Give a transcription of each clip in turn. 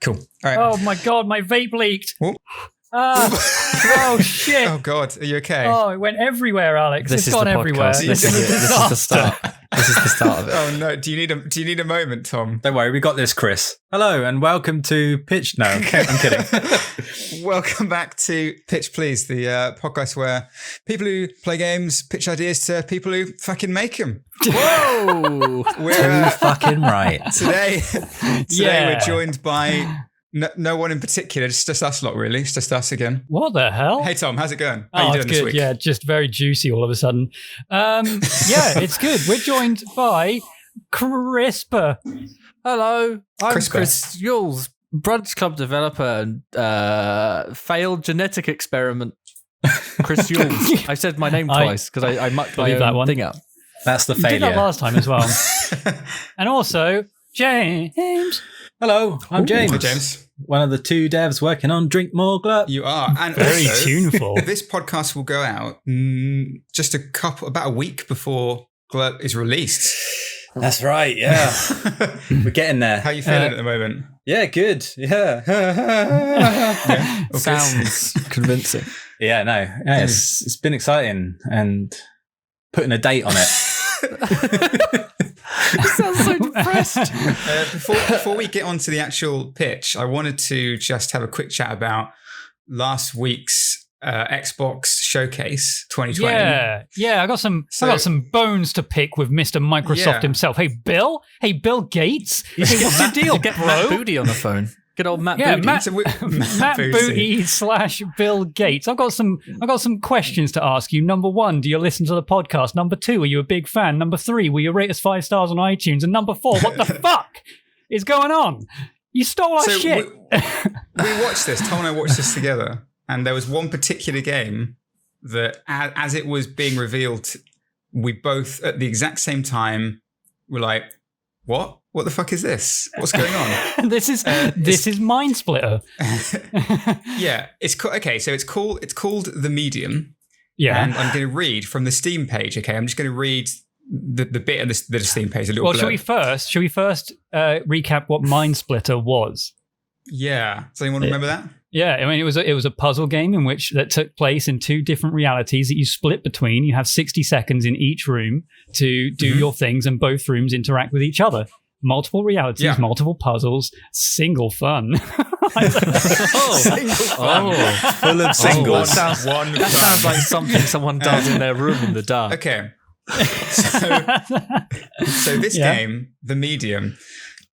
Cool. All right. Oh my god, my vape leaked. Oh. Oh shit. Oh God, are you okay? Oh, it went everywhere, Alex. It's gone everywhere. This is the start. This is the start of it. Oh no, do you need a moment, Tom? Don't worry, we got this, Chris. Hello and welcome to Pitch. No, I'm kidding. Welcome back to Pitch Please, the podcast where people who play games pitch ideas to people who fucking make them. Whoa! We're fucking right. Today we're joined by no one in particular, just us lot really. It's just us again. What the hell? Hey Tom, how's it going? How you doing it's good. this week? Yeah, just very juicy all of a sudden. Yeah, it's good. We're joined by CRISPR. Hello, I'm CRISPR. Chris Yules, Brunch Club developer and failed genetic experiment. Chris Yules. I said my name twice because I mucked my own thing up. That's the You failure. did that last time as well. And also, James. Hello, I'm James. Hi, James. One of the two devs working on Drink More Glut. You are. And Very also, tuneful. This podcast will go out just about a week before Glut is released. That's right, yeah. We're getting there. How are you feeling at the moment? Yeah, good. Yeah. Yeah. Okay. Sounds convincing. Yeah, no. Yeah, it's been exciting and putting a date on it. You sound so depressed. Before we get on to the actual pitch, I wanted to just have a quick chat about last week's Xbox Showcase 2020. Yeah. I got some bones to pick with Mr. Microsoft himself. Hey, Bill. Hey, Bill Gates. Hey, what's your deal, Get bro? Matt Booty on the phone. Good old Matt Yeah, Booty. Matt Booty / Bill Gates. I've got some questions to ask you. Number 1, do you listen to the podcast? Number 2, are you a big fan? Number 3, will you rate us 5 stars on iTunes? And number 4, what the fuck is going on? You stole our shit. We watched this. Tom and I watched this together, and there was one particular game that, as it was being revealed, we both at the exact same time were like, "What? What the fuck is this? What's going on?" This is Mind Splitter. Yeah, okay. So it's called The Medium. Yeah, and I'm going to read from the Steam page. Okay, I'm just going to read the bit on the Steam page. A little. Well, should we first recap what Mind Splitter was? Yeah. Does anyone remember that? Yeah, I mean it was a puzzle game that took place in 2 different realities that you split between. You have 60 seconds in each room to do your things, and both rooms interact with each other. Multiple realities, multiple puzzles, single fun. Single fun. Full of singles. That sounds like something someone does in their room in the dark. Okay. So this game, The Medium,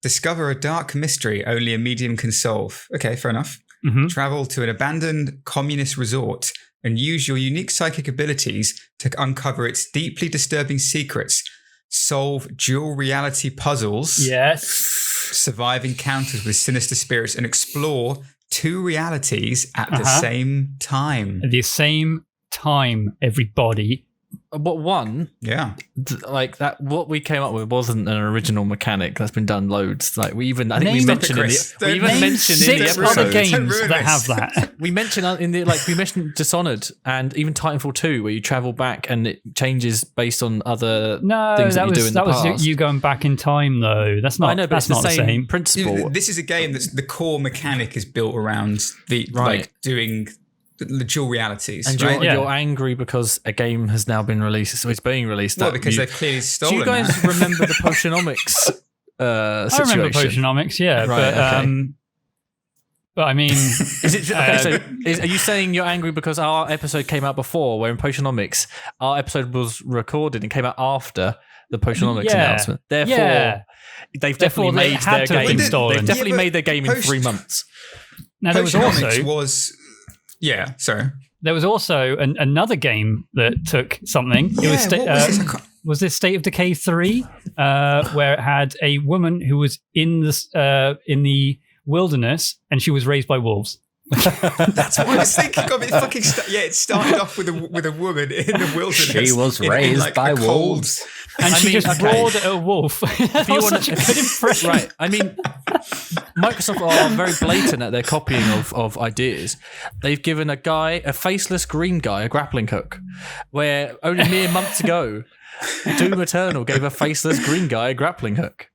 discover a dark mystery only a medium can solve. Okay, fair enough. Mm-hmm. Travel to an abandoned communist resort and use your unique psychic abilities to uncover its deeply disturbing secrets. Solve dual reality puzzles. Yes. Survive encounters with sinister spirits and explore 2 realities at the same time. At the same time, everybody. But one, Yeah. like that, what we came up with wasn't an original mechanic that's been done loads. Like we mentioned Name in the 6 episode. other games Don't ruin that this. have that. We mentioned Dishonored and even Titanfall 2, where you travel back and it changes based on other No, things that you do in the that was past. you going back in time though. That's not. I know, but that's it's not the same principle. This is a game that's the core mechanic is built around like doing the dual realities. And right? you're angry because a game has now been released, so it's being released. Well, because they've clearly stolen. Do you guys that. remember the Potionomics situation? I remember Potionomics, yeah, Right, but I mean, Is it are you saying you're angry because our episode came out before, where in Potionomics our episode was recorded and came out after the Potionomics announcement? Therefore, they've definitely made their game. They've definitely made their game in 3 months. now there was also There was also another game that took something. It was what was this? I can't- was this State of Decay 3, where it had a woman who was in the wilderness and she was raised by wolves. That's what I was thinking of. It fucking it started off with a woman in the wilderness. She was raised by wolves. And she just roared at a wolf. That you was wanna- such a good impression. Right. I mean, Microsoft are very blatant at their copying of ideas. They've given a faceless green guy a grappling hook, where only mere months ago, Doom Eternal gave a faceless green guy a grappling hook.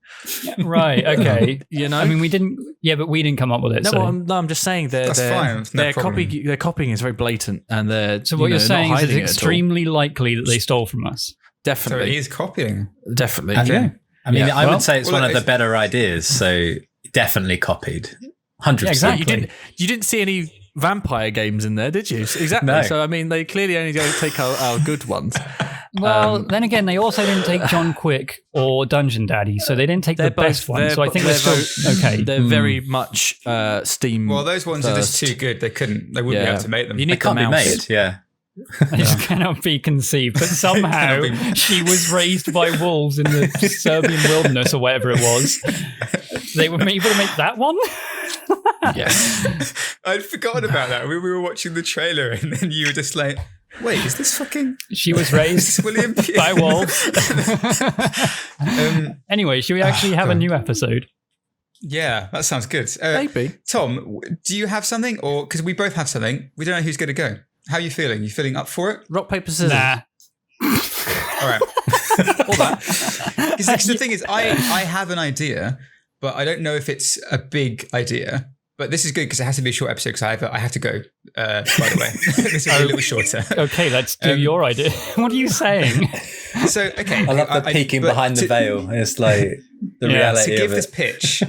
Right. Okay. You know, I mean, we didn't. Yeah, but we didn't come up with it. no, so. I'm just saying That's fine. It's no problem. their copying is very blatant, and they're So what you're saying not is it's hiding it at all. extremely likely that they stole from us. So Definitely, he is copying. definitely. Okay. I mean, Yeah. I Well- would say it's well, one of the it's- better ideas. So definitely copied. 100%. Yeah, exactly. You didn't see any vampire games in there, did you? Exactly. No. So I mean, they clearly only go take our good ones. Well, then again, they also didn't take John Quick or Dungeon Daddy, so they didn't take the best one. So I think we're still okay. They're very much Steam. Well, those ones are just first. too good. They wouldn't be able to make them. You They need can't the be mouse. made. Yeah. This cannot be conceived. But somehow Cannot she was raised by wolves in the Serbian wilderness or whatever it was. They were able to make that one? Yes. I'd forgotten about that. We were watching the trailer, and then you were just like, "Wait, is this fucking She was is raised this William Pugh?" by wolves. Anyway, should we actually have a God. new episode? Yeah, that sounds good. Maybe. Tom, do you have something, or because we both have something, we don't know who's going to go? How are you feeling? You feeling up for it? Rock, paper, scissors. Nah. All right. All that. Because the thing is, I have an idea, but I don't know if it's a big idea. But this is good because it has to be a short episode because I have to go, by the way. This will be a little shorter. Okay, let's do your idea. What are you saying? So, okay. I love the peeking but behind the to- veil. It's like the Yeah, reality To give of this it. pitch,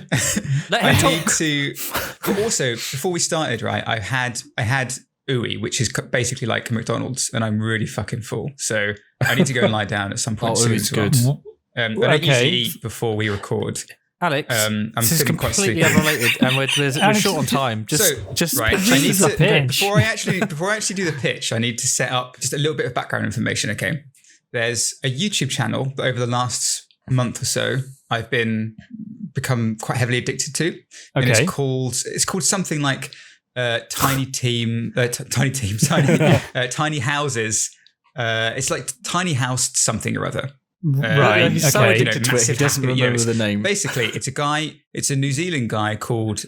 Let him I talk. need to. But also, before we started, right, I had Ooey, which is basically like McDonald's, and I'm really fucking full. So I need to go and lie down at some point Oh, soon. Ooey's as well. good. I don't Okay. usually eat before we record. Alex, I'm this is feeling quite completely sleepy. unrelated, and we're Alex, short on time. Just right, pitch I need the to, pitch. before I actually do the pitch, I need to set up just a little bit of background information. Okay, there's a YouTube channel that over the last month or so I've become quite heavily addicted to, and Okay. it's called something like Tiny Houses. It's like Tiny House something or other. Right. He's so Okay. addicted to it, he massive doesn't happy- remember the name. Basically, it's a New Zealand guy called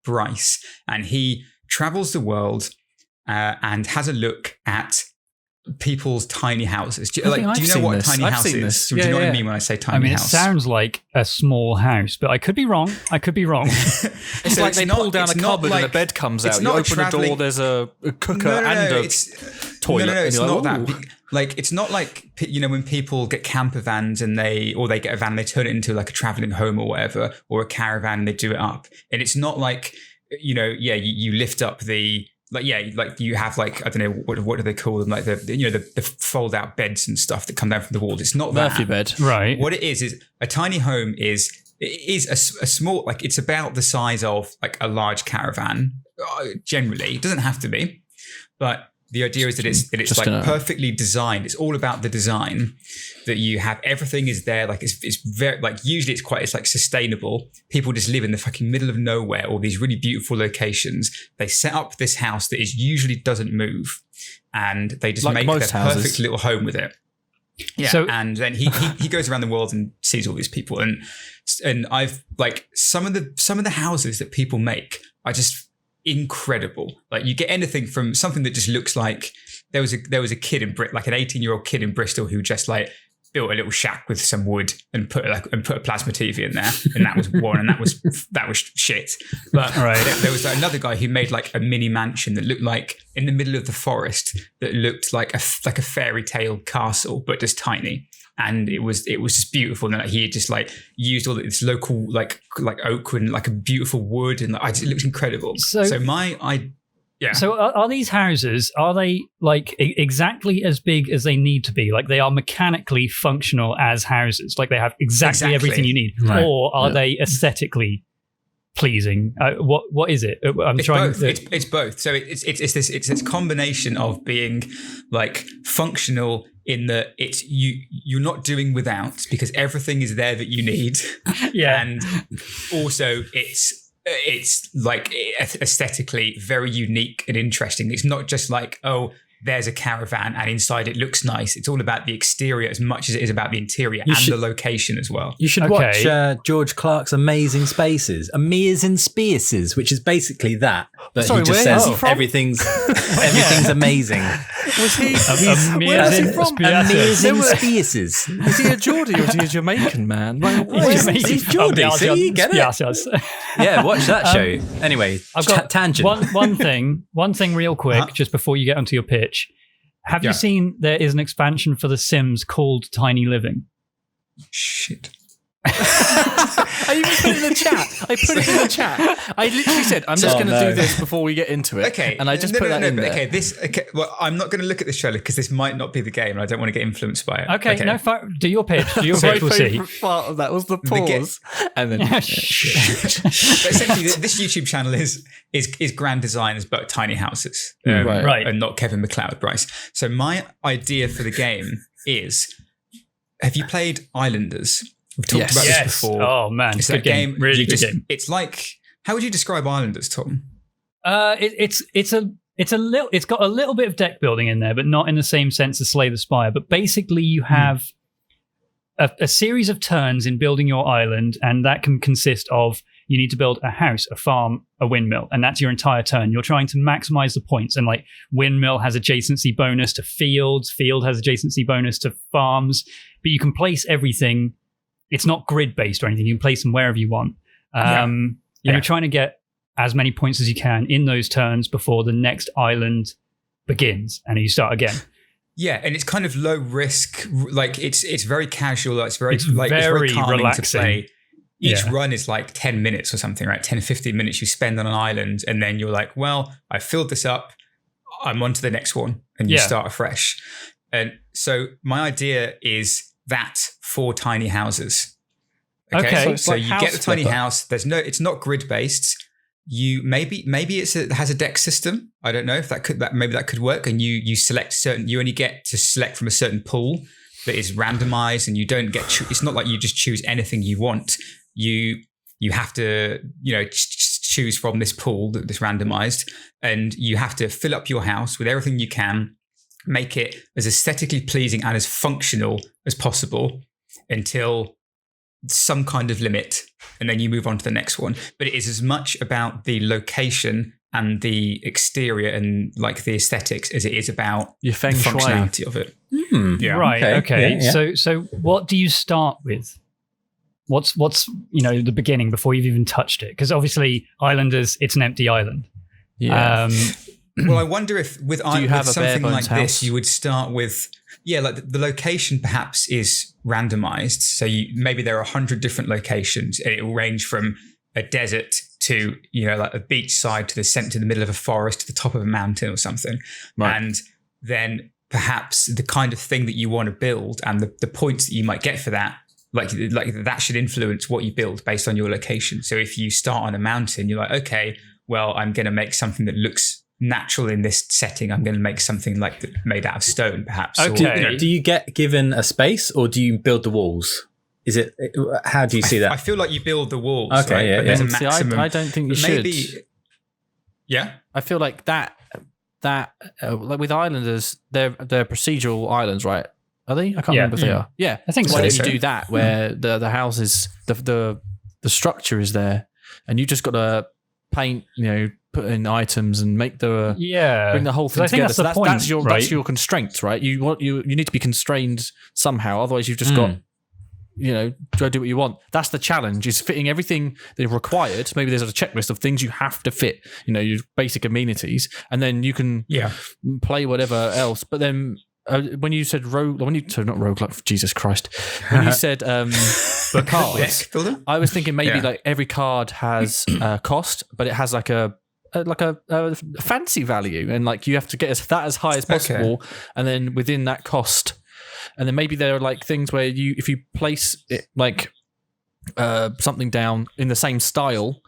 Bryce, and he travels the world and has a look at people's tiny houses. Do you know what a tiny house is? Do you know what I mean when I say tiny I mean, house? it sounds like a small house, but I could be wrong. It's So like it's they not- pull down a it's not cupboard like- and a bed comes it's out. You not open the door, travelling- there's a cooker and a toilet. No, and it's you're not like, that. Like, it's not like, you know, when people get camper vans and they get a van, they turn it into like a traveling home or whatever, or a caravan, and they do it up. And it's not like, you know, you lift up the, like you have like, I don't know, what do they call them? Like the fold out beds and stuff that come down from the walls. It's not that. Murphy bed. Right. What it is a tiny home is a small, like it's about the size of like a large caravan. Generally, it doesn't have to be, but the idea is that it's Just like gonna- perfectly designed. It's all about the design, that you have everything is there. Like it's very like usually it's like sustainable. People just live in the fucking middle of nowhere or these really beautiful locations. They set up this house that is usually doesn't move, and they just Like make their most houses. perfect little home with it. Yeah, So- and then he goes around the world and sees all these people, and I've like some of the houses that people make are just incredible. Like you get anything from something that just looks like there was a kid in like an 18-year-old kid in Bristol who just like built a little shack with some wood and put a plasma TV in there, and that was one, and that was shit. But Right. there was another guy who made like a mini mansion that looked like in the middle of the forest, that looked like a fairy tale castle, but just tiny. And it was just beautiful. And he had just like used all this local like oak and like a beautiful wood, and it looks incredible. So yeah. So are these houses, are they like exactly as big as they need to be? Like they are mechanically functional as houses? Like they have exactly everything you need? Right. Or are they aesthetically pleasing? What is it? I'm It's trying both. It's both. So it's this combination of being like functional in that you're not doing without, because everything is there that you need. Yeah. And also it's like aesthetically very unique and interesting. It's not just like, oh, there's a caravan and inside it looks nice. It's all about the exterior as much as it is about the interior the location as well. You should Okay. watch George Clark's Amazing Spaces, which is basically that. But Sorry, he just where is says he from? everything's amazing. Was he? Where is he from? Amazing spaces. Is he a Geordie or is he a Jamaican man? Like, He's Geordie, see, you get it? Yeah, watch that show. Anyway, I've got tangent. one thing real quick, just before you get onto your pitch. Have you seen there is an expansion for The Sims called Tiny Living? Shit. I even put it in the chat. I literally said, I'm just going to do this before we get into it. Okay. And I just put that in there. Okay, well, I'm not going to look at this trailer because this might not be the game and I don't want to get influenced by it. Okay. No, do your pitch. Do your pitch, we'll see. My favourite part of that was the pause. And then... But essentially, this YouTube channel is grand designers but tiny houses. Right. And not Kevin McLeod Bryce. So my idea for the game is, have you played Islanders? We've talked about this before. Oh man, it's good game. Really good game. It's like, how would you describe Islanders, Tom? It's got a little bit of deck building in there, but not in the same sense as Slay the Spire. But basically, you have a series of turns in building your island, and that can consist of you need to build a house, a farm, a windmill, and that's your entire turn. You're trying to maximize the points, and like windmill has adjacency bonus to fields, field has adjacency bonus to farms, but you can place everything. It's not grid based or anything. You can place them wherever you want. And you're trying to get as many points as you can in those turns before the next island begins, and you start again. Yeah, and it's kind of low risk. Like it's very casual. It's very calming relaxing to play. Each run is like 10 minutes or something, right? 10, 15 minutes you spend on an island, and then you're like, well, I filled this up. I'm on to the next one, and you start afresh. And so my idea is that for tiny houses. Okay. So like you get the tiny house. It's not grid based. You maybe it has a deck system. I don't know if that could work. And you select you only get to select from a certain pool that is randomized, and you don't get. It's not like you just choose anything you want. You have to choose from this pool that's randomized, and you have to fill up your house with everything you can. Make it as aesthetically pleasing and as functional as possible until some kind of limit, and then you move on to the next one. But it is as much about the location and the exterior and like the aesthetics as it is about your Feng the Shui functionality of it. Right. Okay. Yeah. So what do you start with? What's the beginning before you've even touched it? Because obviously Islanders, it's an empty island. Yeah. Well, I wonder if with something like this, you would start with, like the location perhaps is randomized. So maybe there are 100 different locations, and it will range from a desert to, like a beach side to the middle of a forest to the top of a mountain or something. Right. And then perhaps the kind of thing that you want to build and the points that you might get for that, like that should influence what you build based on your location. So if you start on a mountain, you're like, okay, well, I'm going to make something that looks natural in this setting. I'm going to make something like made out of stone, perhaps. Okay. Or, do you get given a space, or do you build the walls? Is it? How do you see that? I feel like you build the walls. Okay, right? yeah. But there's a maximum. See, I don't think you should. Yeah. I feel like that like with Islanders, they're procedural islands, right? Are they? I can't remember if they are. Yeah, I think so. Why don't you do that where the houses, the structure is there, and you just got to paint, put in items and make bring the whole thing together. So that's your constraints, right? You need to be constrained somehow, otherwise you've just got go do what you want. That's the challenge, is fitting everything that's required. Maybe there's a checklist of things you have to fit, your basic amenities, and then you can play whatever else. But then when you said not roguelike, Jesus Christ, when you said cards, I was thinking maybe like every card has a cost, but it has like a fancy value, and like you have to get that as high as possible, and then within that cost, and then maybe there are like things where if you place it like something down in the same style,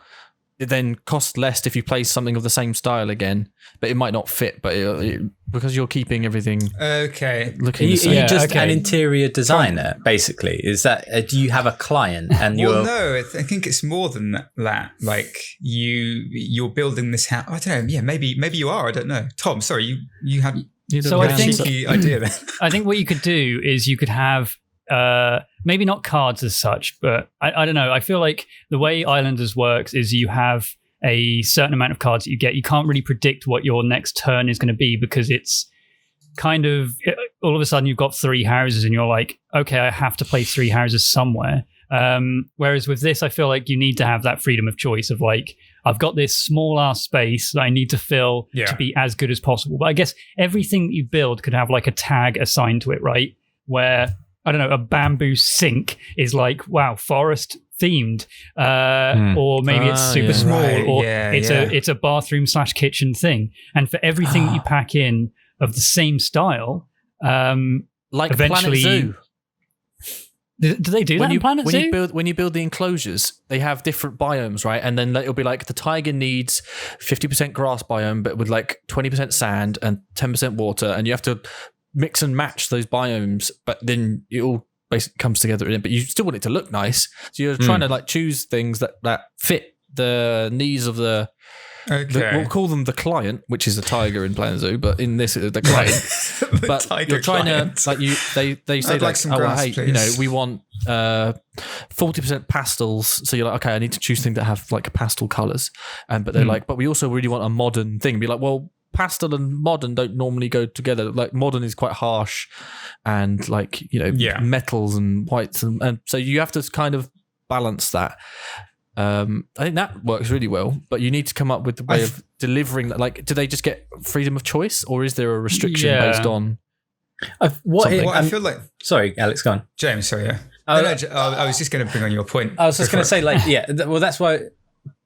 it then costs less if you place something of the same style again, but it might not fit, but because you're keeping everything looking the same. Are you just an interior designer, basically? Is that, do you have a client and you're... Well, no, I think it's more than that. Like you're building this house. I don't know. Yeah, maybe you are. I don't know. Tom, sorry, you had a cheeky idea there. I think what you could do is you could have maybe not cards as such, but I don't know. I feel like the way Islanders works is you have a certain amount of cards that you get, you can't really predict what your next turn is going to be, because it's kind of all of a sudden you've got 3 houses and you're like, okay, I have to place 3 houses somewhere. Whereas with this, I feel like you need to have that freedom of choice of like, I've got this small ass space that I need to fill to be as good as possible. But I guess everything that you build could have like a tag assigned to it, right? Where, I don't know, a bamboo sink is like, wow, forest themed, or maybe it's super small, or it's a bathroom / kitchen thing. And for everything that you pack in of the same style, like eventually, Planet Zoo. Do they do that in Planet Zoo? When you build the enclosures, they have different biomes, right? And then it'll be like the tiger needs 50% grass biome, but with like 20% sand and 10% water, and you have to mix and match those biomes, but then it all basically comes together in it. But you still want it to look nice, so you're trying to like choose things that fit the needs of the. Okay. We'll call them the client, which is a tiger in Planet Zoo, but in this, the client. But you're trying to like they say like, oh, well, hey, you know, we want 40% pastels. So you're like, okay, I need to choose things that have like pastel colors, but they're like, but we also really want a modern thing. Be like, well, pastel and modern don't normally go together. Like modern is quite harsh, and like, you know, metals and whites, and so you have to kind of balance that. I think that works really well, but you need to come up with the way of delivering that. Like, do they just get freedom of choice, or is there a restriction based on I feel like... Sorry, Alex, go on. James, sorry, yeah. I was just going to bring on your point. I was just going to say, like, well, that's why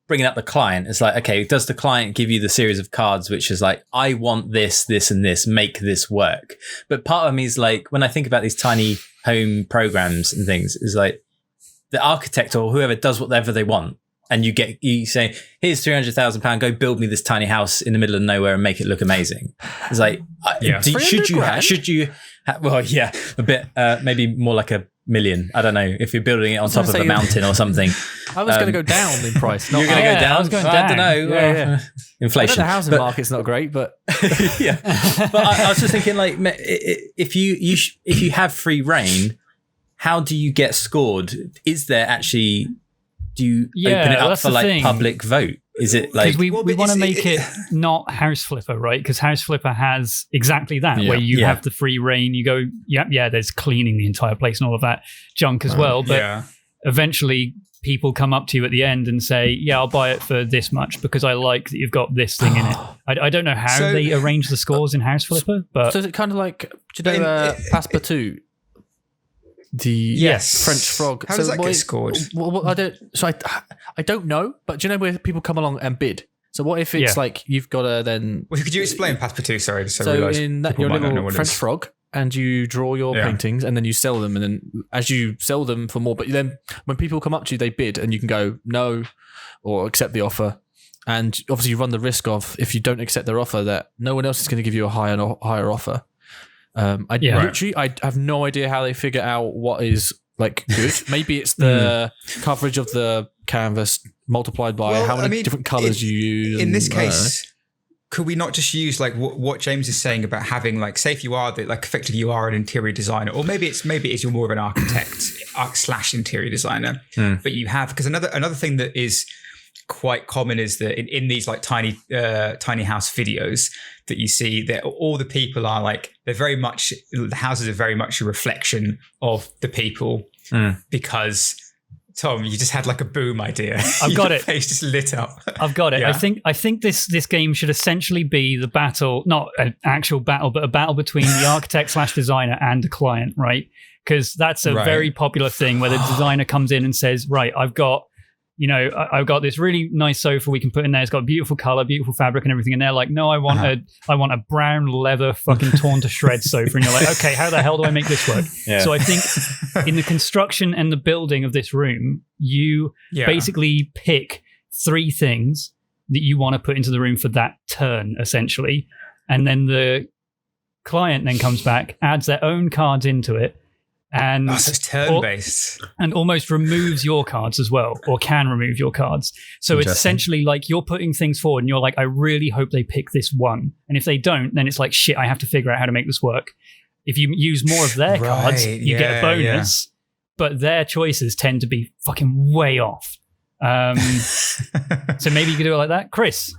bringing up the client, it's like, okay, does the client give you the series of cards which is like, I want this, this, and this, make this work? But part of me is like, when I think about these tiny home programs and things, is like, the architect or whoever does whatever they want, and you say, here's £300,000, go build me this tiny house in the middle of nowhere and make it look amazing. It's like, should you a bit, maybe more like $1 million. I don't know, if you're building it on top of a mountain or something. I was going to go down in price. You're going to go down? I was going down. I don't know. Inflation. The housing market's not great, but yeah. But I was just thinking, like, if you have free reign, how do you get scored? Is there actually? Do you open it up for like public vote? Is it like we want to make it not House Flipper, right? Because House Flipper has exactly that, where you have the free reign. You go, there's cleaning the entire place and all of that junk as well. But eventually, people come up to you at the end and say, I'll buy it for this much because I like that you've got this thing in it. I don't know how they arrange the scores in House Flipper, but so is it kind of like, do you know Passepartout? The French frog. How does that get scored? Well, I don't know. But do you know where people come along and bid? So what if it's like you've got to then? Well, could you explain Passepartout? Sorry, so in that your little French frog, and you draw your paintings, and then you sell them, and then as you sell them for more, but then when people come up to you, they bid, and you can go no or accept the offer. And obviously, you run the risk of, if you don't accept their offer, that no one else is going to give you a higher offer. I have no idea how they figure out what is like good. Maybe it's the coverage of the canvas multiplied by how many different colors you use. In this case, could we not just use like what James is saying about having like, say if you are effectively you are an interior designer, or maybe it's you're more of an architect / interior designer, but you have, because another thing that is quite common is that in these like tiny house videos that you see, that all the people are like, the houses are very much a reflection of the people, because Tom, you just had like a boom idea. I've got it. Your face just lit up. I've got it. Yeah? I think this game should essentially be the battle, not an actual battle, but a battle between the architect / designer and the client, right? Because that's a very popular thing where the designer comes in and says, right, I've got this really nice sofa we can put in there. It's got beautiful color, beautiful fabric and everything. And they're like, no, I want a brown leather fucking torn to shreds sofa. And you're like, okay, how the hell do I make this work? Yeah. So I think in the construction and the building of this room, you basically pick 3 things that you want to put into the room for that turn, essentially. And then the client then comes back, adds their own cards into it, and so it's turn-based. And almost removes your cards as well, or can remove your cards. So it's essentially like you're putting things forward and you're like, I really hope they pick this one. And if they don't, then it's like, shit, I have to figure out how to make this work. If you use more of their cards, you get a bonus, but their choices tend to be fucking way off. So maybe you could do it like that. Chris?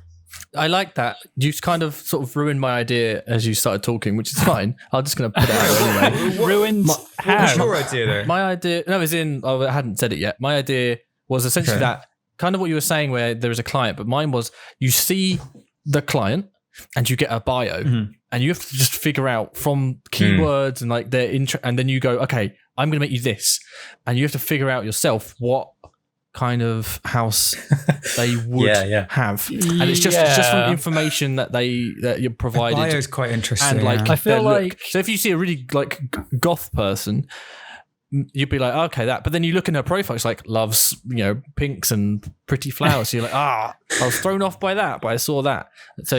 I like that. You kind of sort of ruined my idea as you started talking, which is fine. I'm just going to put it out anyway. Ruined how? What's your idea though? My idea, no, I hadn't said it yet. My idea was essentially that kind of what you were saying where there is a client, but mine was you see the client and you get a bio and you have to just figure out from keywords and like their and then you go, okay, I'm going to make you this. And you have to figure out yourself what kind of house they would have, and it's just from information that you're provided. Bio is quite interesting. And like I feel like so if you see a really like goth person, you'd be like, okay, that. But then you look in her profile, it's like loves pinks and pretty flowers. So you're like, I was thrown off by that, but I saw that. So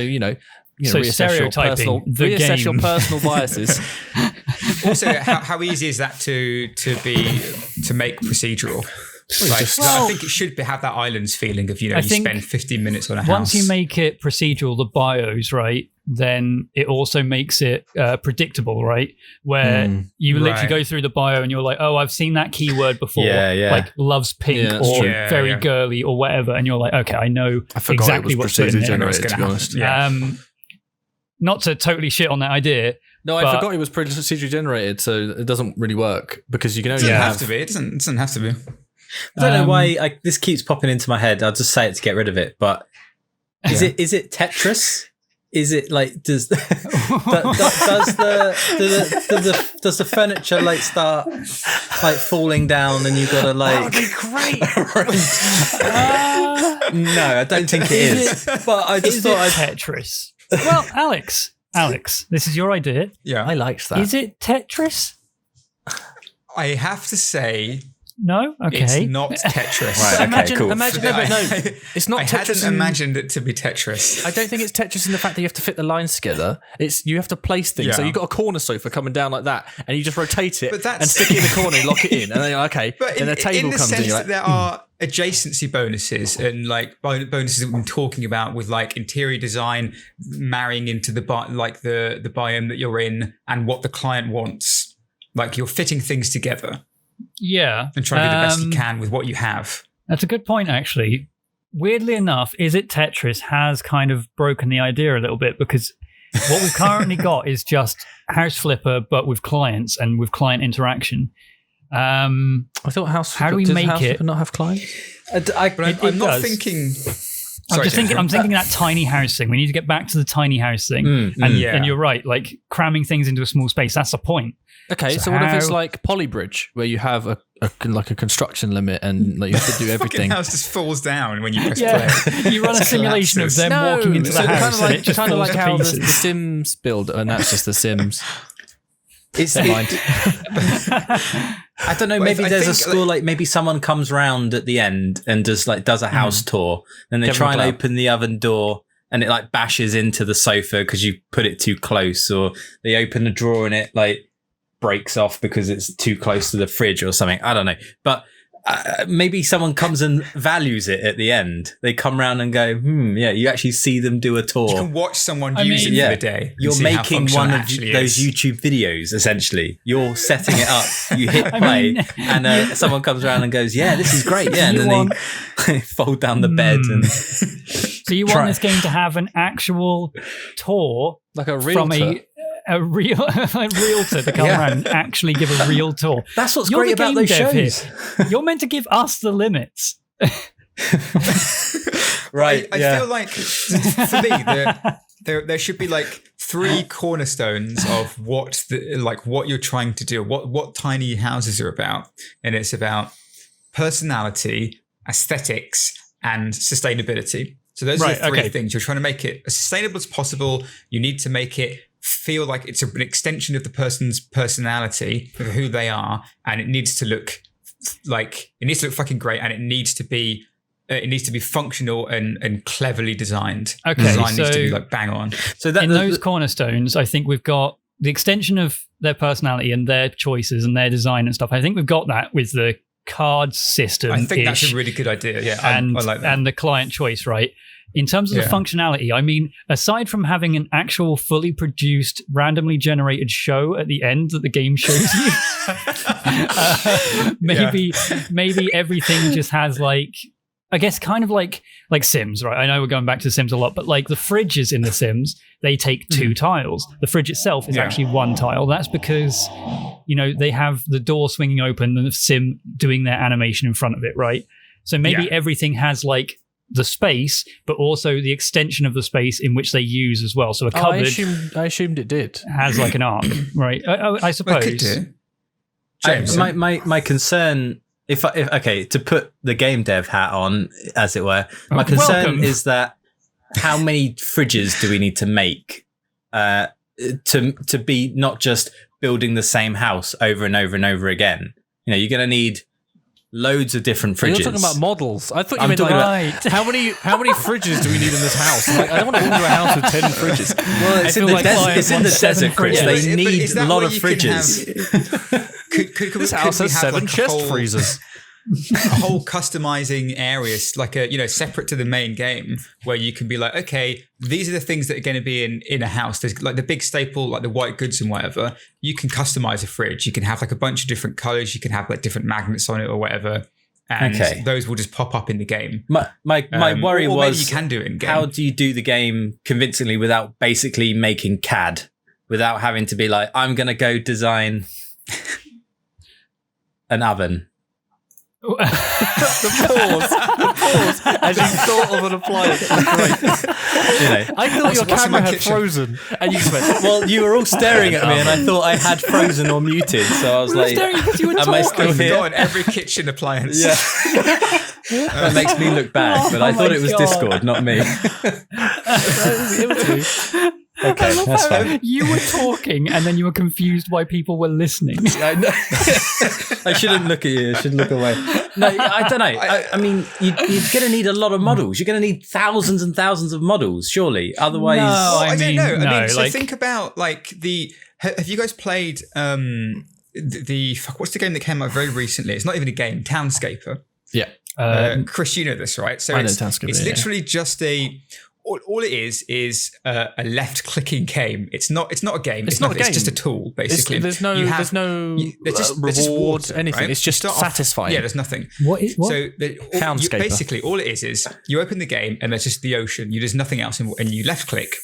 so stereotyping reassess your personal biases. Also, how easy is that to make procedural? I think it should have that islands feeling of you spend 15 minutes on a house. Once you make it procedural, the bios, right, then it also makes it predictable, right? Where you literally go through the bio and you're like, oh, I've seen that keyword before, like loves pink or very girly or whatever, and you're like, okay, I know exactly what's going generated, to be honest. Not to totally shit on that idea. No, I forgot it was procedurally generated, so it doesn't really work because you can only have to be. It doesn't have to be. I don't know why this keeps popping into my head. I'll just say it to get rid of it. But is it Tetris? Is it like does the furniture like start like falling down and you gotta like? That would be great. No, I don't think it is. But I just thought Tetris. Well, Alex, this is your idea. Yeah, I liked that. Is it Tetris? I have to say. No? Okay. It's not Tetris. Right, cool. It's not I Tetris. hadn't imagined it to be Tetris. I don't think it's Tetris in the fact that you have to fit the lines together. It's you have to place things. So you've got a corner sofa coming down like that, and you just rotate it and stick it in the corner and lock it in. And then you're like, okay. But then the table comes in. You're like, there are adjacency bonuses and like bonuses that we've been talking about with like interior design marrying into the biome that you're in and what the client wants. Like you're fitting things together. Yeah. And try to do the best you can with what you have. That's a good point, actually. Weirdly enough, Is It Tetris has kind of broken the idea a little bit because what we've currently got is just House Flipper, but with clients and with client interaction. I thought how do we make House Flipper not have clients? I'm not thinking... I'm thinking that tiny house thing. We need to get back to the tiny house thing. And you're right, like cramming things into a small space. That's the point. Okay, so what if it's like Polybridge, where you have a construction limit and like you have to do everything? The house just falls down when you press play. You run a simulation of them walking into the house, and it just kind of falls like to how the pieces. Sims build, and that's just the Sims. Never mind. I don't know. Maybe there's a school like maybe someone comes round at the end and does a house tour, and they try and open the oven door. And it like bashes into the sofa because you put it too close, or they open a drawer and it like breaks off because it's too close to the fridge or something. I don't know. But maybe someone comes and values it at the end. They come round and go, you actually see them do a tour. You can watch someone use it for the day. You're making one of those YouTube videos, essentially. You're setting it up. You hit play and someone comes around and goes, yeah, this is great. Yeah, and then they fold down the bed and... So you want this game to have an actual tour, like a realtor. A realtor to come around and actually give a real tour. That's what's great about those shows. You're meant to give us the limits. Right. I feel like for me, there should be like 3 cornerstones of what you're trying to do, what tiny houses are about, and it's about personality, aesthetics, and sustainability. So those are the 3 things. You're trying to make it as sustainable as possible. You need to make it feel like it's an extension of the person's personality, of who they are, and it needs to look fucking great, and it needs to be functional and cleverly designed. Okay, design needs to be like bang on. So that those cornerstones, I think we've got the extension of their personality and their choices and their design and stuff. I think we've got that with the card system. I think that's a really good idea. Yeah, I like that. And the client choice, right? In terms of the functionality, I mean, aside from having an actual fully produced, randomly generated show at the end that the game shows you, maybe everything just has like I guess kind of like Sims, right? I know we're going back to Sims a lot, but like the fridges in the Sims, they take 2 tiles. The fridge itself is actually 1 tile. That's because, they have the door swinging open and the Sim doing their animation in front of it, right? So maybe everything has like the space, but also the extension of the space in which they use as well. So a cupboard I assumed it did. has like an arc, right? I suppose. Well, it could do. My concern, if to put the game dev hat on, as it were, my concern is that how many fridges do we need to make to be not just building the same house over and over and over again? You're going to need loads of different fridges. You're talking about models. I thought you meant like, how many fridges do we need in this house? Like, I don't want to build a house with 10 fridges. Well, it's in the desert, Chris. They need a lot of fridges. This house has 7 chest freezers. A whole customizing areas, like separate to the main game, where you can be like, okay, these are the things that are going to be in a house. There's like the big staple, like the white goods and whatever. You can customize a fridge. You can have like a bunch of different colors. You can have like different magnets on it or whatever, and those will just pop up in the game. My worry was, maybe you can do it in game. How do you do the game convincingly without basically making CAD, without having to be like, I'm going to go design an oven. the pause as you thought of an appliance. Great. I thought your camera had frozen, and you just went. Well, you were all staring at me, and I thought I had frozen or muted. So I was like, "Am I still here?" On every kitchen appliance. Yeah, that makes me look bad, but I thought it was Discord, not me. Okay, that's fine. You were talking, and then you were confused why people were listening. I shouldn't look at you. I should look away. No, I don't know. I mean, you're going to need a lot of models. You're going to need thousands and thousands of models, surely. Otherwise, I don't know. So think about like have you guys played what's the game that came out very recently? It's not even a game. Townscaper. Yeah. Chris, you know this, right? So it's literally just all it is a left-clicking game. It's not a game. It's just a tool, basically. There's no reward, anything. Right? It's just satisfying. Yeah, there's nothing. What? So basically, all it is you open the game and there's just the ocean. There's nothing else, and you left-click,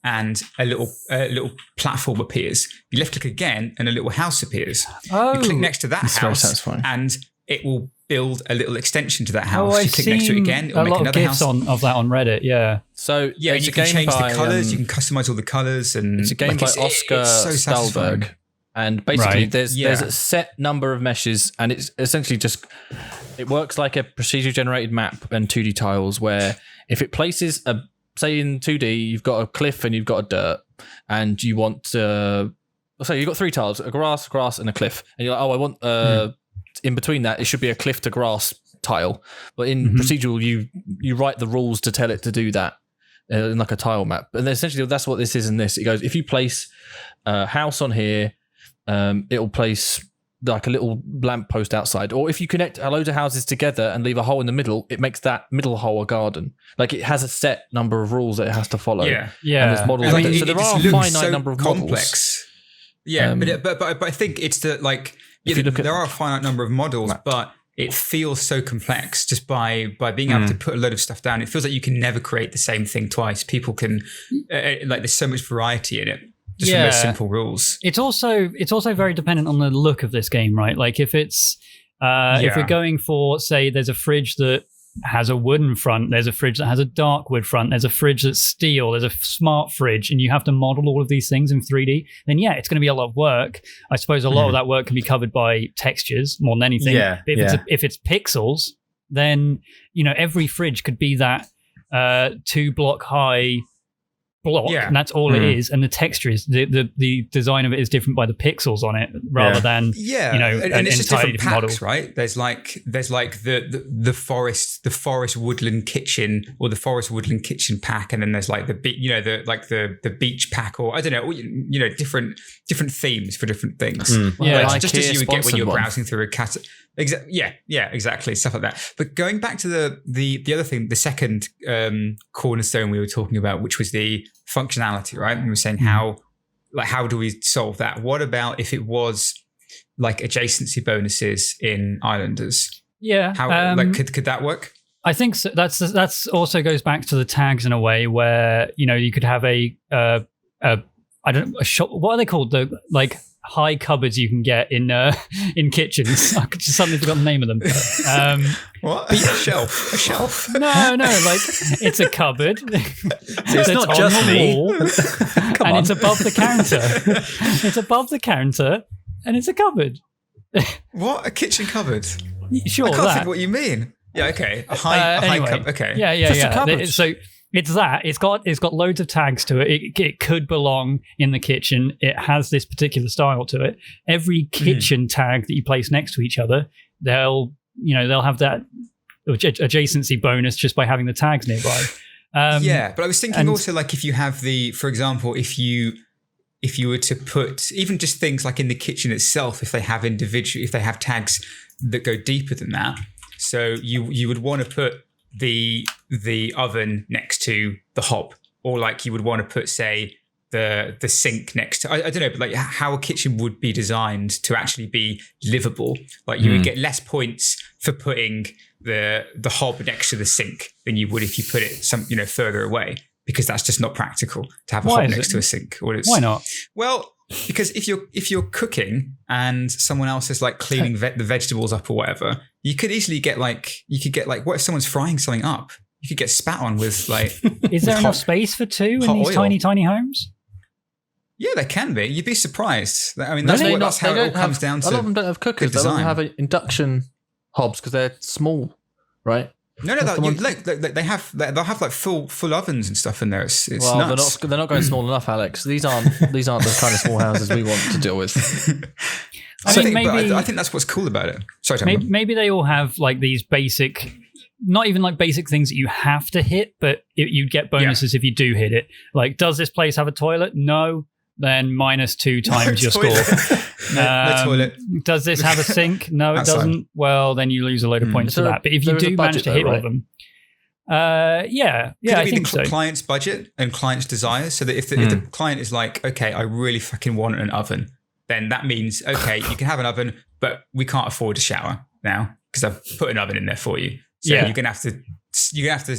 and a little platform appears. You left-click again, and a little house appears. You click next to that house, and it will build a little extension to that house. You click next to it again, it'll make another house. A lot of GIFs of that on Reddit, yeah. So yeah, you can change the colours, you can customise all the colours, and it's a game by Oscar Stahlberg. And basically, there's a set number of meshes, and it's essentially it works like a procedurally generated map and 2D tiles, where if it places say in 2D, you've got a cliff and you've got a dirt, and you want so you've got 3 tiles, a grass, and a cliff, and you're like, I want in between that, it should be a cliff to grass tile. But in procedural, you write the rules to tell it to do that in like a tile map. And essentially, that's what this is in this. It goes, if you place a house on here, it'll place like a little lamppost outside. Or if you connect a load of houses together and leave a hole in the middle, it makes that middle hole a garden. Like it has a set number of rules that it has to follow. Yeah. And there's models. So there are a finite number of complex. Models. Yeah, but I think it's the like... Yeah, there are a finite number of models, but it feels so complex just by being able to put a load of stuff down. It feels like you can never create the same thing twice. People can there's so much variety in it just from those simple rules. It's also very dependent on the look of this game, right? Like if it's if we're going for, say, there's a fridge that has a wooden front, there's a fridge that has a dark wood front, there's a fridge that's steel, there's a smart fridge, and you have to model all of these things in 3D, then it's going to be a lot of work. I suppose a lot of that work can be covered by textures more than anything. But if it's pixels, then every fridge could be that 2-block high block, and that's all it is. And the texture is the design of it is different by the pixels on it rather than and it's just entirely different model. packs, right? There's like the forest woodland kitchen or the forest woodland kitchen pack, and then there's like the beach pack, or I don't know, different themes for different things. Just as you would get when you're browsing through a category. Exactly, stuff like that. But going back to the other thing, the second cornerstone we were talking about, which was the functionality, right? And we were saying how do we solve that? What about if it was like adjacency bonuses in Islanders? Yeah, how could that work? I think so. That's also goes back to the tags in a way where you could have a shop. What are they called? The like high cupboards you can get in kitchens. I just suddenly forgot the name of them. What? A shelf? No. Like it's a cupboard. It's not just me. And it's above the counter. It's above the counter, and it's a cupboard. What? A kitchen cupboard? Sure, I can't think what you mean. Yeah, okay. A high cup. Okay. Yeah. So it's that. It's got loads of tags to it. It could belong in the kitchen. It has this particular style to it. Every kitchen tag that you place next to each other, they'll have that adjacency bonus just by having the tags nearby. But I was thinking also like if you have for example, if you were to put even just things like in the kitchen itself, if they have tags that go deeper than that. So you would want to put the oven next to the hob, or like you would want to put, say, the sink next to, I don't know, but like how a kitchen would be designed to actually be livable. Like you would get less points for putting the hob next to the sink than you would if you put it further away, because that's just not practical to have a hob next to a sink. Why not? Well, because if you're cooking and someone else is like cleaning the vegetables up or whatever, you could easily get what if someone's frying something up? You could get spat on with like. Is there enough space for two in these tiny homes? Yeah, there can be. You'd be surprised. I mean, that's how it all comes down to. A lot of them don't have cookers. They don't have induction hobs because they're small, right? No, they'll have like full ovens and stuff in there. It's nuts. They're not going small enough, Alex. These aren't the kind of small houses we want to deal with. I think that's what's cool about it. Sorry, maybe they all have like these basic, not even like basic things that you have to hit, but you get bonuses if you do hit it. Like, does this place have a toilet? No. Then -2 times your score. No toilet. Does this have a sink? No, it doesn't. Well, then you lose a load of points for that. But if you do manage to hit all of them, I think so. Client's budget and client's desires, so that if the client is like, okay, I really fucking want an oven, then that means okay, you can have an oven, but we can't afford a shower now because I've put an oven in there for you. So you're gonna have to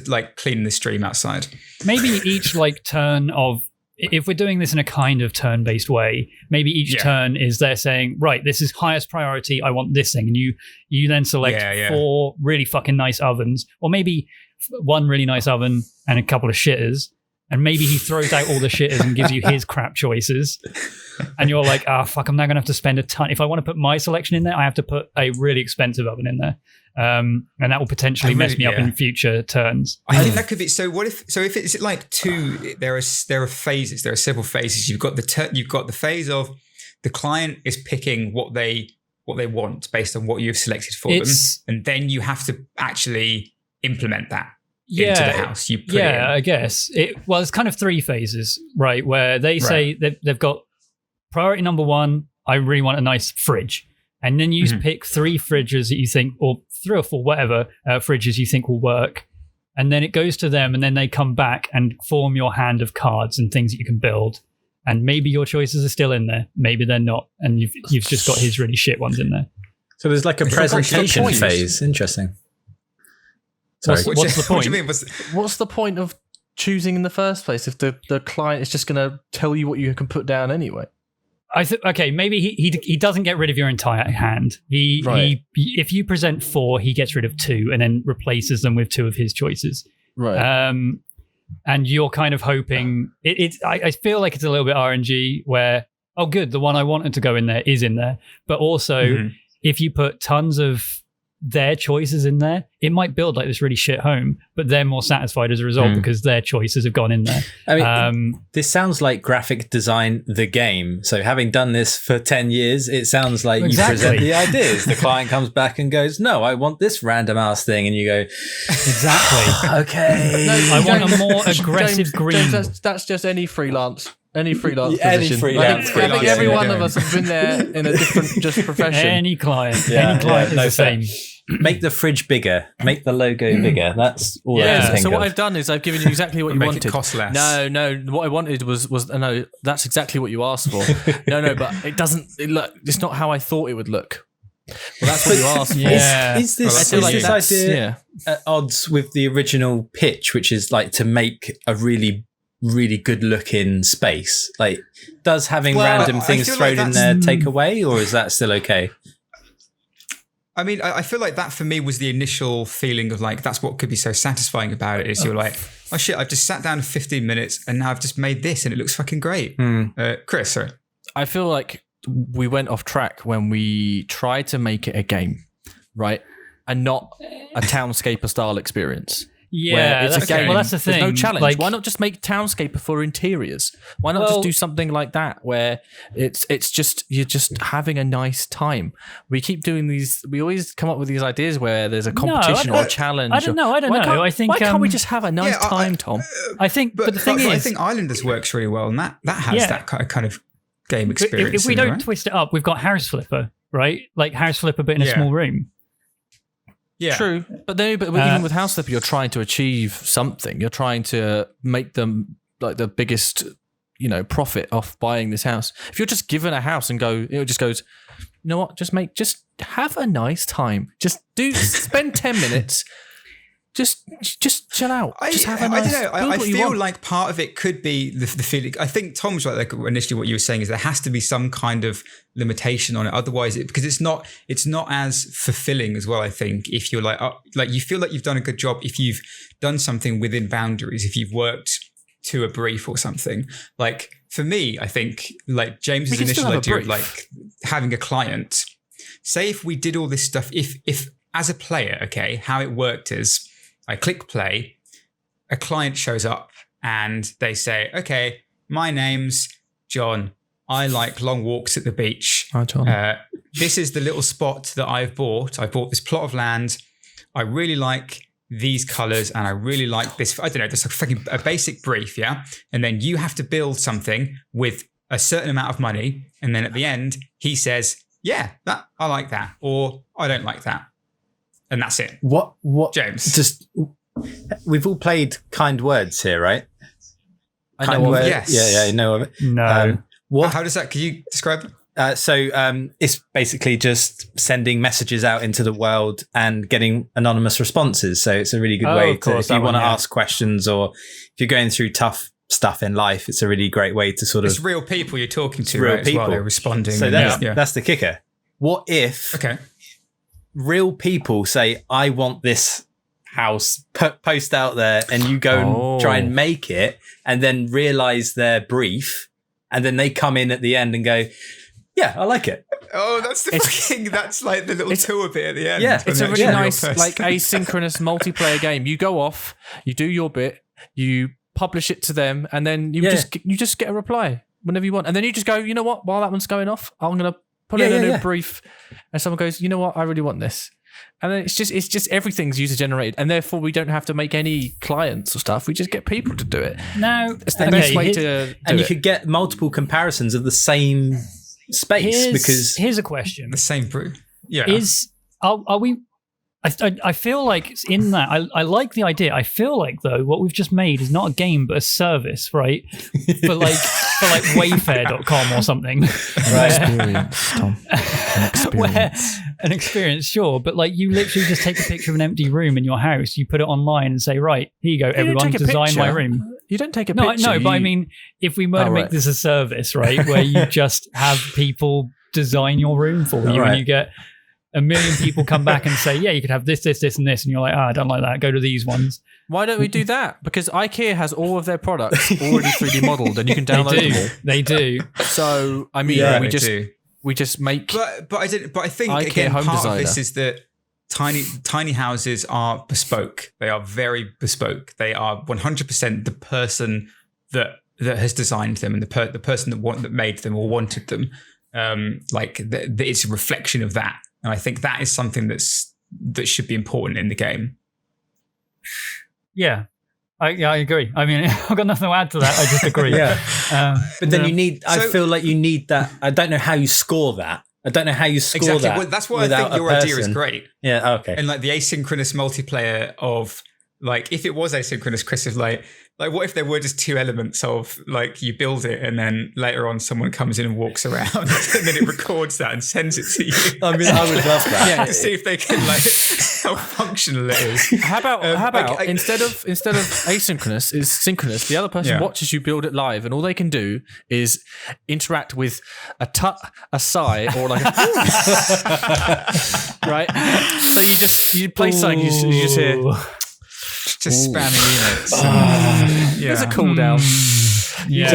like clean the stream outside. Maybe each like turn of. If we're doing this in a kind of turn-based way, maybe each turn is they're saying, right, this is highest priority, I want this thing. And you then select 4 really fucking nice ovens, or maybe 1 really nice oven and a couple of shitters. And maybe he throws out all the shitters and gives you his crap choices. And you're like, fuck, I'm now going to have to spend a ton. If I want to put my selection in there, I have to put a really expensive oven in there. And that will potentially mess me up in future turns. I think that could be. So if it's like 2, there are phases. There are several phases. You've got the phase of the client is picking what they want based on what you've selected for them, and then you have to actually implement that into the house. You put it in. I guess it's kind of 3 phases, right? Where they say they've got priority number 1. I really want a nice fridge. And then you pick 3 fridges that you think, or 3 or 4, whatever fridges you think will work. And then it goes to them, and then they come back and form your hand of cards and things that you can build. And maybe your choices are still in there. Maybe they're not. And you've just got his really shit ones in there. So there's like a presentation phase. Interesting. Sorry. What's the point? What do you mean? What's the point of choosing in the first place if the client is just going to tell you what you can put down anyway? Okay, maybe he doesn't get rid of your entire hand. He if you present 4, he gets rid of 2 and then replaces them with 2 of his choices. Right. And you're kind of hoping I feel like it's a little bit RNG where good, the one I wanted to go in there is in there, but also if you put tons of their choices in there, it might build like this really shit home, but they're more satisfied as a result because their choices have gone in there. I mean, this sounds like graphic design the game. So having done this for 10 years, it sounds like you present the ideas. The client comes back and goes, no, I want this random ass thing. And you go, exactly. Okay. I want a more aggressive green. James, that's just any freelance position. Any I think every one of us have been there in a different just profession. Any client is the same. Make the fridge bigger. Make the logo bigger. That's all I can think so of. what I've done is I've given you exactly what you make wanted. It cost less. No. What I wanted was that's exactly what you asked for. No, but it doesn't. It's not how I thought it would look. Well, that's what you asked for. Yeah. Is this idea at odds with the original pitch, which is like to make a really, really good looking space? Like, does having random things thrown in there take away, or is that still okay? I mean, I feel like that for me was the initial feeling of like, that's what could be so satisfying about it, is you're like, oh shit, I've just sat down for 15 minutes and now I've just made this and it looks fucking great. Chris, sorry. I feel like we went off track when we tried to make it a game, right? And not a Townscaper style experience. Yeah, it's a game. Well, that's the thing. There's no challenge. Like, why not just make Townscaper for interiors? Why not just do something like that where it's just you're just having a nice time? We keep doing these. We always come up with these ideas where there's a competition or a challenge. I don't know. I think why can't we just have a nice time, Tom? I think, but the thing is, I think Islanders works really well, and that has that kind of game experience. If we don't twist it up, we've got House Flipper, right? Like House Flipper, but in a small room. Yeah. True, but even with House Flipper, you're trying to achieve something. You're trying to make them like the biggest, profit off buying this house. If you're just given a house and it just goes, you know what? Just have a nice time. Just spend 10 minutes. Just chill out. Just have a nice. I don't know. I feel like part of it could be the feeling. I think Tom's right. Like initially, what you were saying is there has to be some kind of limitation on it. Otherwise, because it's not as fulfilling as well. I think if you're like you feel like you've done a good job if you've done something within boundaries. If you've worked to a brief or something. Like for me, I think like James's initial idea of like having a client. Say if we did all this stuff, if as a player, okay, how it worked is. I click play, a client shows up and they say, okay, my name's John. I like long walks at the beach. Hi, John. This is the little spot that I've bought. I bought this plot of land. I really like these colors and I really like this. I don't know, just a basic brief, yeah? And then you have to build something with a certain amount of money. And then at the end, he says, yeah, I like that. Or I don't like that. And that's it. What, James? Just we've all played Kind Words here, right? I know of it. Yes. Yeah, I know of it. No. How does that? Can you describe it? So it's basically just sending messages out into the world and getting anonymous responses. So it's a really good way to, if you want to ask questions or if you're going through tough stuff in life, it's a really great way to sort of. It's real people you're talking to, real right? people. As well. They're responding. So that's the kicker. What if? Okay. Real people say, I want this house, post out there, and you go and try and make it, and then realize their brief, and then they come in at the end and go, yeah, I like it. Oh, that's that's like the little tour bit at the end. Yeah, it's a really nice, like asynchronous multiplayer game. You go off, you do your bit, you publish it to them, and then you just get a reply whenever you want, and then you just go, you know what? While that one's going off, I'm gonna put in a new brief, and someone goes, you know what, I really want this, and then it's just everything's user generated, and therefore we don't have to make any clients or stuff. We just get people to do it. Now it's the best way to do it. And you could get multiple comparisons of the same space because here's a question: the same brief. Yeah, are we? I feel like in that I like the idea. I feel like though what we've just made is not a game but a service, right? for like Wayfair.com or something. Right. Experience, Tom. An experience, sure, but like you literally just take a picture of an empty room in your house, you put it online and say, right, here you go, everyone design my room. You don't take a picture. No, but I mean, if we were to make this a service, right, where you just have people design your room for you and you get a million people come back and say, yeah, you could have this, this, this, and this. And you're like, I don't like that. Go to these ones. Why don't we do that? Because IKEA has all of their products already 3D modeled and you can download them all. They do. So, I mean, we just make But I think, IKEA again, home part designer. of this is that tiny houses are bespoke. They are very bespoke. They are 100% the person that has designed them and the person that made them or wanted them. It's a reflection of that. And I think that is something that should be important in the game. Yeah, I agree. I mean, I've got nothing to add to that. I just agree. But then you need. I feel like you need that. I don't know how you score that. I don't know how you score exactly. that. Well, that's why I think your idea is great. Yeah. Okay. And like the asynchronous multiplayer of like if it was asynchronous, Chris, is like what if there were just two elements of like you build it and then later on someone comes in and walks around and then it records that and sends it to you. I mean, I would love that. To see if they can like how functional it is. How about instead of asynchronous is synchronous? The other person watches you build it live, and all they can do is interact with a sigh, or like right. So you play something, you just hear. Just spamming units. There's a cooldown. Yeah.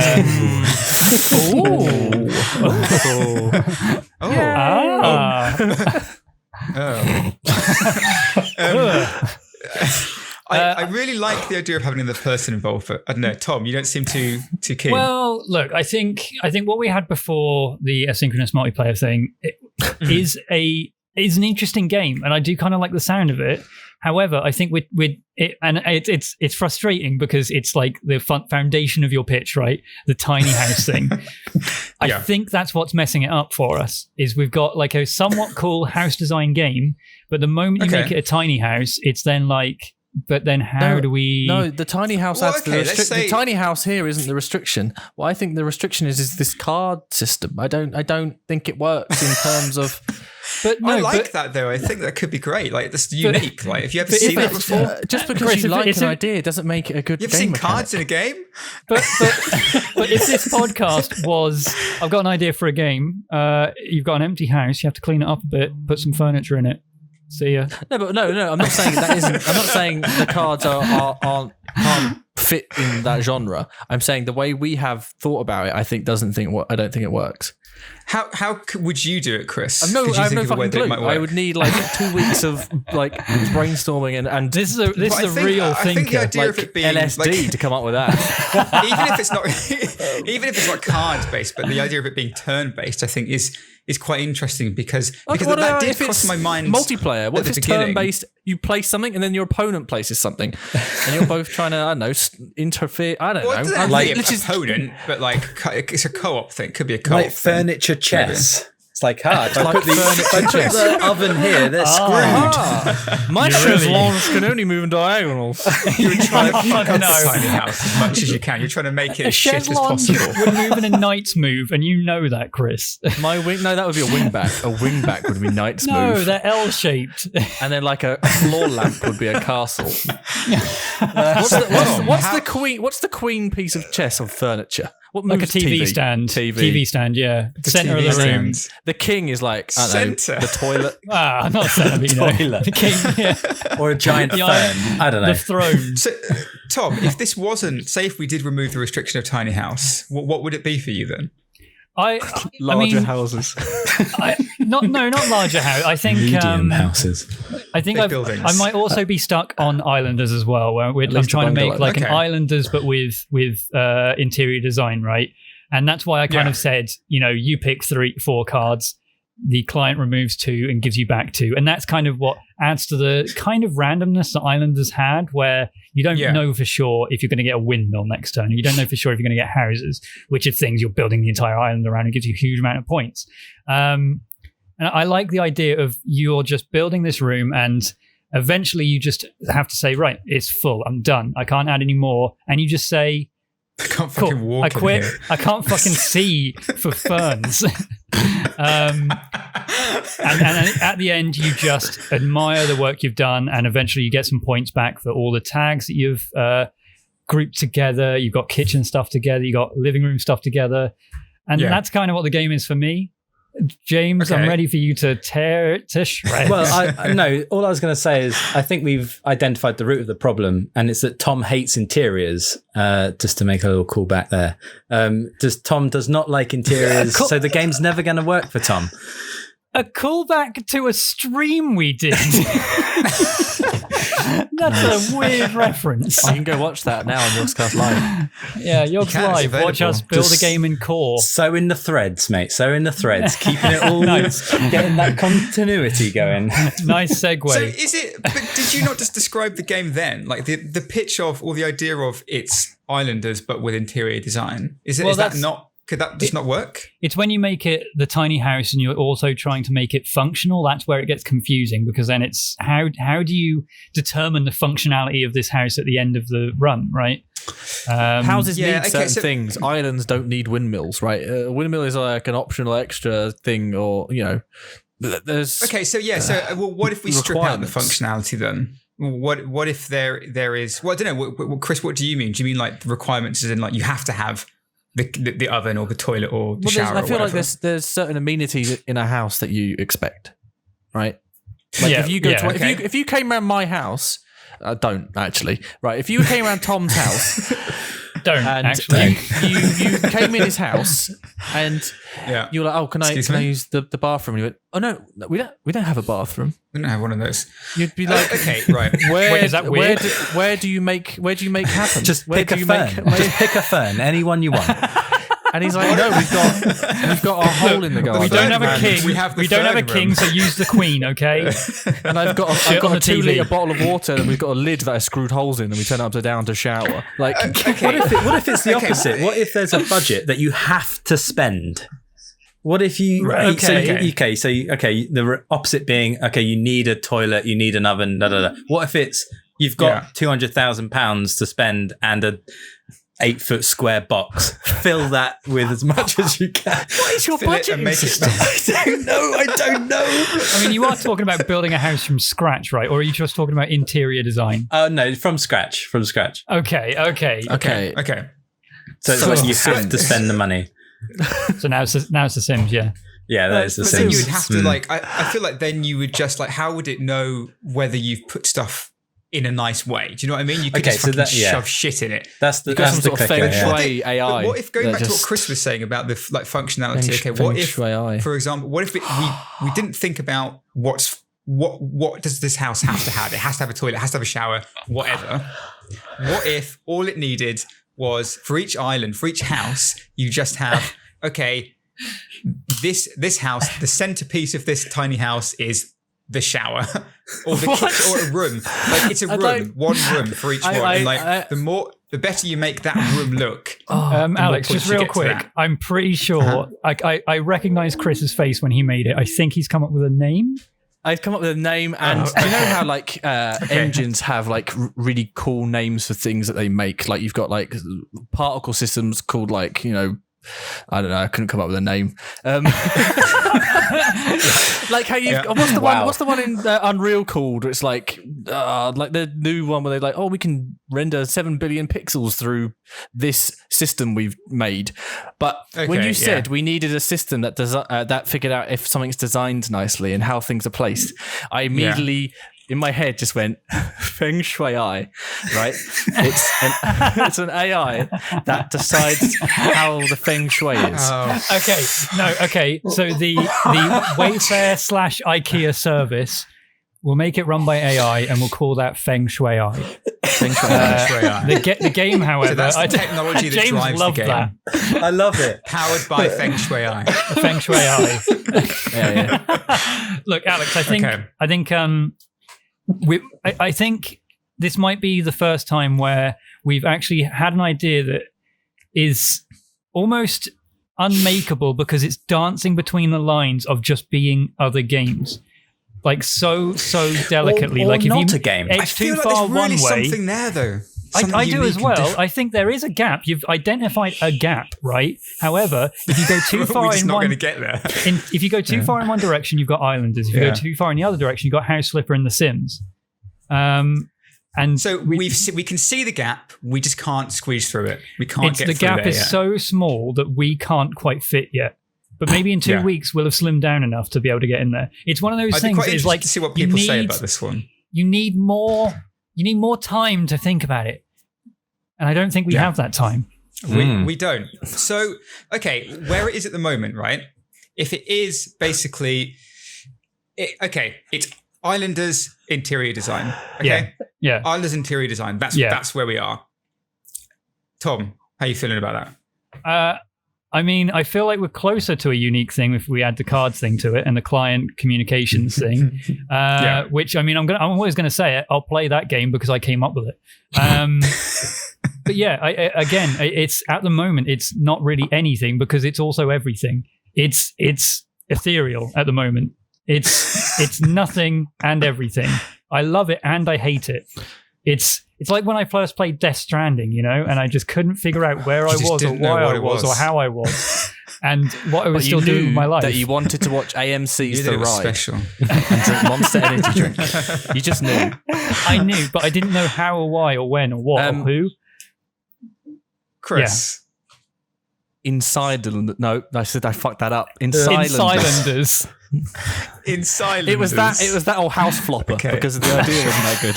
I really like the idea of having another person involved, but I don't know, Tom, you don't seem too keen. Well, look, I think what we had before the asynchronous multiplayer thing is an interesting game, and I do kind of like the sound of it. However, I think it's frustrating because it's like the foundation of your pitch, right? The tiny house thing. I think that's what's messing it up for us. Is we've got like a somewhat cool house design game, but the moment you make it a tiny house, it's then like. But then how do we? No, the tiny house adds the restriction. The tiny house here isn't the restriction. What I think the restriction is this card system. I don't think it works in terms of. But no, I like that though. I think that could be great. Like this unique. Like if you ever seen that before, just because Chris, you like an idea doesn't make it a good game. You've seen cards in a game. But if this podcast was, I've got an idea for a game. You've got an empty house. You have to clean it up a bit. Put some furniture in it. See ya. No. I'm not saying that isn't. I'm not saying the cards can't fit in that genre. I'm saying the way we have thought about it, I don't think it works. How would you do it, Chris? I have no fucking clue. I would need like 2 weeks of like brainstorming and this is a real thinker. I think the idea like of it being LSD like, to come up with that. even if it's not cards based, but the idea of it being turn based, I think is quite interesting because that did cross my mind. Multiplayer. What if it's turn based? You play something and then your opponent places something, and you're both trying to interfere. I don't know. Like opponent, but like it's a co-op thing. Could be a co-op. Like furniture chess. Maybe. It's like hard. If I put the oven here, they're screwed. My chess can only move in diagonals. You're trying to fuck up the tiny house as much as you can. You're trying to make it as shit as possible. Would move in a knight's move, and you know that, Chris. No, that would be a wingback. A wingback would be knight's move. No, they're L-shaped. And then like a floor lamp would be a castle. What's the queen piece of chess of furniture? What like a TV stand. TV stand, yeah. The center of the room. The king is like, the toilet. Not center, but toilet. The king, yeah. Or a giant fern. I don't know. The throne. So, Tom, if this wasn't, say if we did remove the restriction of tiny house, what would it be for you then? Larger houses. Not larger houses. I think medium houses. I think I might also be stuck on Islanders as well, where I'm trying to make like an Islanders but with interior design, right? And that's why I kind of said, you pick 3-4 cards, the client removes 2 and gives you back 2, and that's kind of what adds to the kind of randomness that Islanders had, where you don't know for sure if you're going to get a windmill next turn. You don't know for sure if you're going to get houses, which are things you're building the entire island around and gives you a huge amount of points. And I like the idea of you're just building this room and eventually you just have to say, right, it's full. I'm done. I can't add any more. And you just say, I can't fucking walk. I quit. I can't fucking see for ferns. And at the end, you just admire the work you've done, and eventually you get some points back for all the tags that you've grouped together. You've got kitchen stuff together. You got living room stuff together, and that's kind of what the game is for me. James, I'm ready for you to tear it to shreds. Well, no, all I was going to say is I think we've identified the root of the problem, and it's that Tom hates interiors, just to make a little callback there. Tom does not like interiors, so the game's never going to work for Tom. A callback to a stream we did. That's a weird reference. You can go watch that now on Yogscast Live. Yeah, Yogs Live. Watch us build a game in core. So in the threads, mate. So in the threads. Keeping it all nice. Getting that continuity going. Nice segue. So is it, but did you not just describe the game then? Like the pitch of, or the idea of it's Islanders, but with interior design? Is that not Could that just not work? It's when you make it the tiny house and you're also trying to make it functional. That's where it gets confusing, because then it's how do you determine the functionality of this house at the end of the run, right? Houses need certain things. Islands don't need windmills, right? A windmill is like an optional extra thing, or there's well, what if we strip out the functionality then? What if there is? Well, I don't know. Chris, what do you mean? Do you mean like the requirements as in like you have to have the oven or the toilet or the shower? I feel like there's certain amenities in a house that you expect, right? Like if you go if you came around my house, don't actually, right? If you came around Tom's house. Don't and actually. You came in his house and you were like, oh, can I use the bathroom? And you went, oh no, we don't have a bathroom. We don't have one of those. You'd be like, okay, right. Wait, is that weird? Where do you make happen? Just pick a fern. Just pick a fern, anyone you want. And he's like, no, we've got a hole in the garden. We don't have a king. We don't have a king, so use the queen, okay? And I've got a 2-litre bottle of water, and we've got a lid that has screwed holes in, and we turn it upside down to shower. Like, what if it's the opposite? What if there's a budget that you have to spend? What if you the opposite being you need a toilet, you need an oven, What if it's you've got £200,000 to spend and a 8-foot square box? Fill that with as much as you can. What is your budget? I don't know. I mean, you are talking about building a house from scratch, right? Or are you just talking about interior design? No, from scratch. Okay. So you have to spend the money. So now it's the Sims, yeah. Yeah, that is the Sims. Then you would have to I feel like then you would just how would it know whether you've put stuff in a nice way? Do you know what I mean? You could just shove shit in it. That's the Feng Shui AI. What if, going back to what Chris was saying about the functionality? What if, for example, we didn't think about what does this house have to have? It has to have a toilet, it has to have a shower, whatever. What if all it needed was for each island, for each house, you just have this house, the centerpiece of this tiny house is the shower or the kitchen or a room. Like it's a room, one room for each one. The better you make that room look. Alex, just real quick, I'm pretty sure I recognize Chris's face when he made it. I think he's come up with a name. I've come up with a name, and do you know how engines have really cool names for things that they make? Like you've got particle systems called I don't know. I couldn't come up with a name. Like how you what's the one in Unreal called? It's like the new one where they we can render 7 billion pixels through this system we've made. But when you said we needed a system that does that figured out if something's designed nicely and how things are placed, I immediately in my head just went Feng Shui AI, right? It's an AI that decides how the Feng Shui is. Oh. Okay. So the Wayfair / IKEA service, we'll make it run by AI and we'll call that Feng Shui AI. Feng Shui AI. The game, however, so that's the technology that James drives the game. That. I love it. Powered by Feng Shui AI. Feng Shui AI. Look, Alex, I think I think this might be the first time where we've actually had an idea that is almost unmakeable because it's dancing between the lines of just being other games. So delicately. Or if not you a game. I feel like there's really something there, though. I do as well. I think there is a gap. You've identified a gap, right? However, if you go too far in one, get there. If you go too far in one direction, you've got Islanders. If you go too far in the other direction, you've got House Flipper and The Sims. And so we can see the gap. We just can't squeeze through it. We can't get the through gap there is yet. so small that we can't quite fit yet. But maybe in 2 weeks we'll have slimmed down enough to be able to get in there. It's one of those things. I'd be quite interested to see what people say about this one. You need more time to think about it, and I don't think we have that time. We don't. So where it is at the moment, right? If it is basically, it's Islanders interior design. Okay, yeah. Islanders interior design. That's where we are. Tom, how are you feeling about that? I mean, I feel like we're closer to a unique thing if we add the cards thing to it and the client communications thing. Which I mean, I'm always going to say it. I'll play that game because I came up with it. But yeah, again, it's at the moment, it's not really anything because it's also everything. It's ethereal at the moment. It's nothing and everything. I love it and I hate it. It's like when I first played Death Stranding, and I just couldn't figure out where I was or why I was or how I was. And what I was still doing with my life. That you wanted to watch AMC's The Ride. Special. And drink Monster Energy drink. You just knew. I knew, but I didn't know how or why or when or what or who. Chris. No, I said I fucked that up. Insiders. In silence. It was that old house flopper because the idea wasn't that good.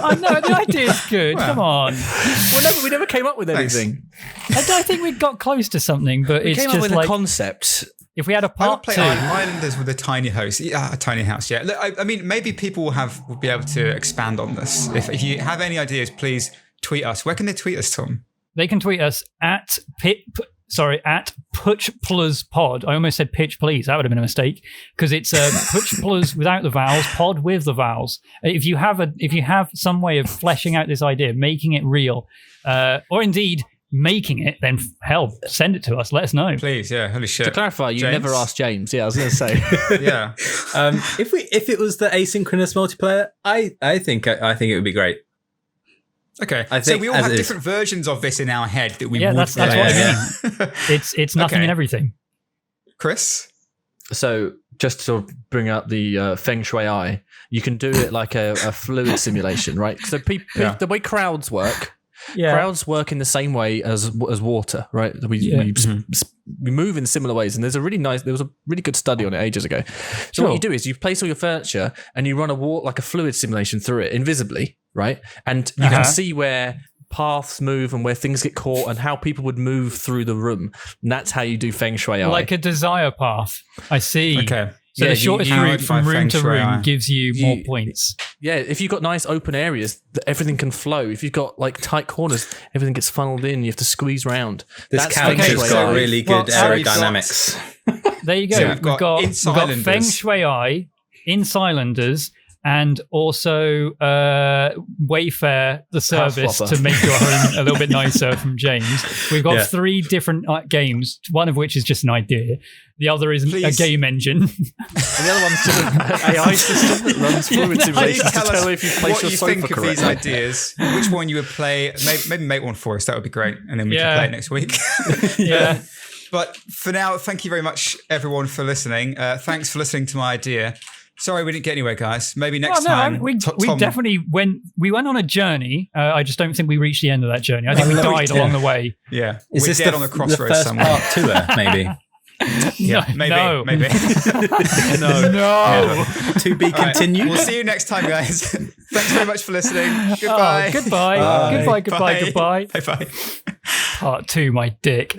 Oh no, the idea is good. Well, come on. We never came up with anything. I think we got close to something, but we it's came just up with like a concept. If we had a part play two, Islanders with a tiny house. Yeah, a tiny house. Yeah, look, I mean, maybe people will be able to expand on this. If you have any ideas, please tweet us. Where can they tweet us, Tom? They can tweet us at PutchPlusPod. I almost said pitch please. That would have been a mistake because it's PutchPlus without the vowels, pod with the vowels. If you have some way of fleshing out this idea, making it real, or indeed making it, then hell, send it to us. Let us know. Please, yeah. Holy shit. To clarify, you never asked James. Yeah, I was going to say. Yeah. If it was the asynchronous multiplayer, I think it would be great. Okay, so we all have different versions of this in our head that we would that's what I mean. It's nothing and everything. Chris? So just to bring up the Feng Shui AI, you can do it like a fluid simulation, right? So the way crowds work, crowds work in the same way as water, right? We move in similar ways, and there was a really good study on it ages ago. So what you do is you place all your furniture and you run like a fluid simulation through it invisibly, right? And you can see where paths move and where things get caught and how people would move through the room. And that's how you do Feng Shui AI. Like a desire path. I see. Okay. So the shortest route from room to room gives you more points. Yeah, if you've got nice open areas, everything can flow. If you've got like tight corners, everything gets funneled in. You have to squeeze round. This couch has got really good aerodynamics. There you go. So we've got Feng Shui AI, Insiders, and also Wayfair, the service to make your home a little bit nicer from James. We've got 3 different games, one of which is just an idea. The other is a game engine. And the other one's just an AI system that runs fluid simulations to tell if you place your sofa correctly. What you think of these ideas, which one you would play. Maybe make one for us. That would be great. And then we can play it next week. Yeah. But for now, thank you very much, everyone, for listening. Thanks for listening to my idea. Sorry we didn't get anywhere, guys. Maybe next time. We definitely went on a journey. I just don't think we reached the end of that journey. I think we died along the way. Yeah. Is this dead on the crossroads somewhere? Part tour, maybe? Yeah, maybe. No. No. To be continued. Right. We'll see you next time, guys. Thanks very much for listening. Goodbye. Goodbye. Goodbye. Bye. Part 2, my dick.